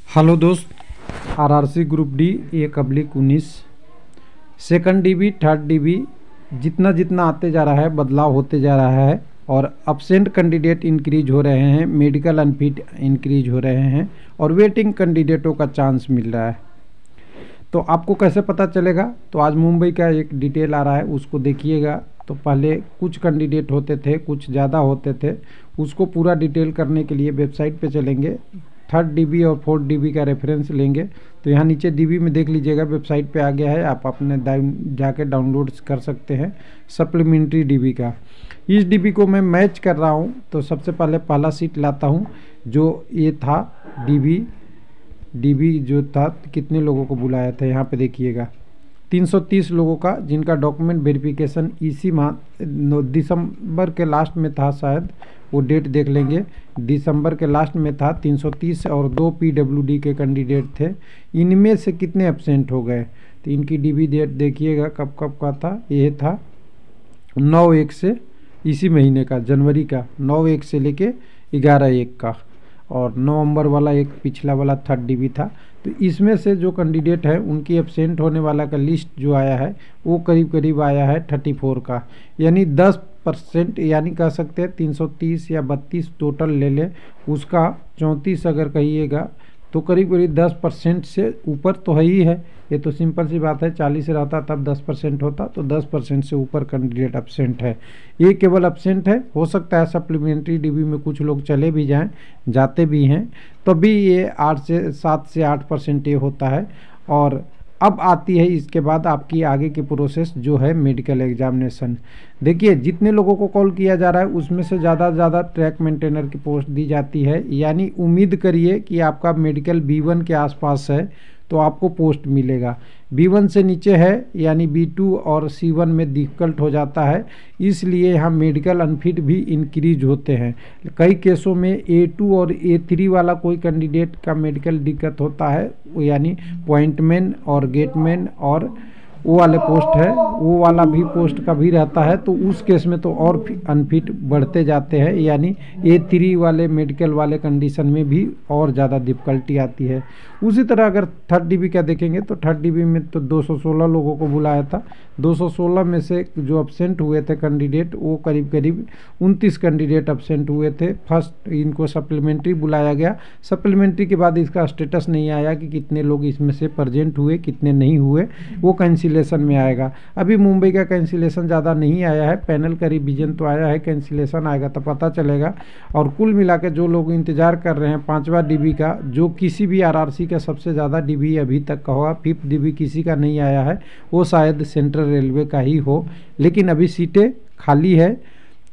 Hello दोस्त, RRC group D 1/19 second dB third dB जितना जितना आते जा रहा है बदलाव होते जा रहा है और अब्सेंट कैंडिडेट इंक्रीज हो रहे हैं, मेडिकल अनफिट इंक्रीज हो रहे हैं और वेटिंग कैंडिडेटों का चांस मिल रहा है। तो आपको कैसे पता चलेगा? तो आज मुंबई का एक डिटेल आ रहा है, उसको देखिएगा। तो पहले कुछ कैंडिडेट होते थे, कुछ ज़्यादा होते थे। उसको पूरा डिटेल करने के लिए वेबसाइट पे चलेंगे, थर्ड डीबी और फोर्थ डीबी का रेफरेंस लेंगे। तो यहाँ नीचे डीबी में देख लीजिएगा, वेबसाइट पे आ गया है, आप अपने जाके डाउनलोड कर सकते हैं सप्लीमेंट्री डीबी का। इस डीबी को मैं मैच कर रहा हूँ। तो सबसे पहले पहला सीट लाता हूँ, जो ये था डीबी जो था, कितने लोगों को बुलाया था यहाँ पे देखिएगा, 330 लोगों का, जिनका डॉक्यूमेंट वेरिफिकेशन इसी माह दिसंबर के लास्ट में था, शायद वो डेट देख लेंगे, दिसंबर के लास्ट में था। 330 और 2 पीडब्ल्यूडी के कैंडिडेट थे। इनमें से कितने एब्सेंट हो गए? तो इनकी डीबी डेट देखिएगा कब कब का था। ये था 9/1 से, इसी महीने का, जनवरी का 9/1 से लेके 11/1 का, और नवंबर वाला एक पिछला वाला थर्ड डीबी था। तो इसमें से जो कैंडिडेट है उनकी एब्सेंट होने वाला का लिस्ट जो आया है वो करीब करीब आया है 34 का, यानी 10%, यानी कह सकते हैं 330 या 32 टोटल ले ले, उसका 34 अगर कहिएगा तो करीब करीब 10% से ऊपर तो है ही है। ये तो सिंपल सी बात है, 40 रहता तब 10% होता, तो 10% से ऊपर कैंडिडेट एब्सेंट है। ये केवल एब्सेंट है, हो सकता है सप्लीमेंट्री डीबी में कुछ लोग चले भी जाएं, जाते भी हैं, तो भी ये 7 से 8% ये होता है। और अब आती है इसके बाद आपकी आगे की प्रोसेस जो है मेडिकल एग्जामिनेशन। देखिए, जितने लोगों को कॉल किया जा रहा है उसमें से ज़्यादा ट्रैक मेंटेनर की पोस्ट दी जाती है, यानी उम्मीद करिए कि आपका मेडिकल B1 के आसपास है तो आपको पोस्ट मिलेगा। B1 से नीचे है यानी B2 और C1 में डिफ़िकल्ट हो जाता है, इसलिए यहाँ मेडिकल अनफिट भी इंक्रीज होते हैं। कई केसों में A2 और A3 वाला कोई कैंडिडेट का मेडिकल दिक्कत होता है, यानी पॉइंटमैन और गेटमैन और वो वाले पोस्ट है, वो वाला भी पोस्ट का भी रहता है। तो उस केस में तो और अनफिट बढ़ते जाते हैं, यानी A3 वाले मेडिकल वाले कंडीशन में भी और ज़्यादा डिफ़िकल्टी आती है। उसी तरह अगर थर्ड डीबी का देखेंगे तो थर्ड डीबी में तो 216 लोगों को बुलाया था। 216 में से जो एब्सेंट हुए थे कैंडिडेट, वो करीब करीब 29 कैंडिडेट एब्सेंट हुए थे। फर्स्ट इनको सप्लीमेंट्री बुलाया गया, सप्लीमेंट्री के बाद इसका स्टेटस नहीं आया कि कितने लोग इसमें से प्रेजेंट हुए, कितने नहीं हुए, वो कैंसिलेशन में आएगा। अभी मुंबई का कैंसिलेशन ज़्यादा नहीं आया है, पैनल का रिवीजन तो आया है, कैंसिलेशन आएगा तो पता चलेगा। और कुल मिला के जो लोग इंतज़ार कर रहे हैं 5वां डीबी का, जो किसी भी आरआरसी का सबसे ज़्यादा डीबी अभी तक का होगा, 5th डीबी किसी का नहीं आया है, वो शायद सेंट्रल रेलवे का ही हो। लेकिन अभी सीटें खाली है,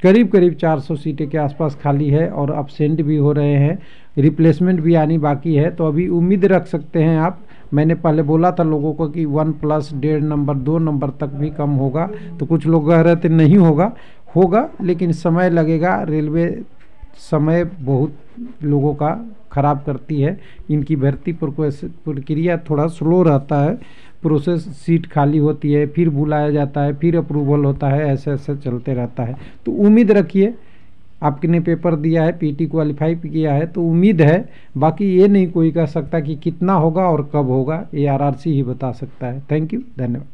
करीब करीब 400 सीटें के आसपास खाली है और अब्सेंट भी हो रहे हैं, रिप्लेसमेंट भी आनी बाकी है। तो अभी उम्मीद रख सकते हैं आप। मैंने पहले बोला था लोगों को कि 1+ 1.5 नंबर 2 नंबर तक भी कम होगा, तो कुछ लोग कह रहे थे नहीं होगा, लेकिन समय लगेगा। रेलवे समय बहुत लोगों का ख़राब करती है, इनकी भर्ती प्रक्रिया थोड़ा स्लो रहता है, प्रोसेस, सीट खाली होती है, फिर बुलाया जाता है, फिर अप्रूवल होता है, ऐसे ऐसे चलते रहता है। तो उम्मीद रखिए, आपने पेपर दिया है, पीटी क्वालिफाई किया है, तो उम्मीद है। बाकी ये नहीं कोई कह सकता कि कितना होगा और कब होगा, ये आरआरसी ही बता सकता है। थैंक यू, धन्यवाद।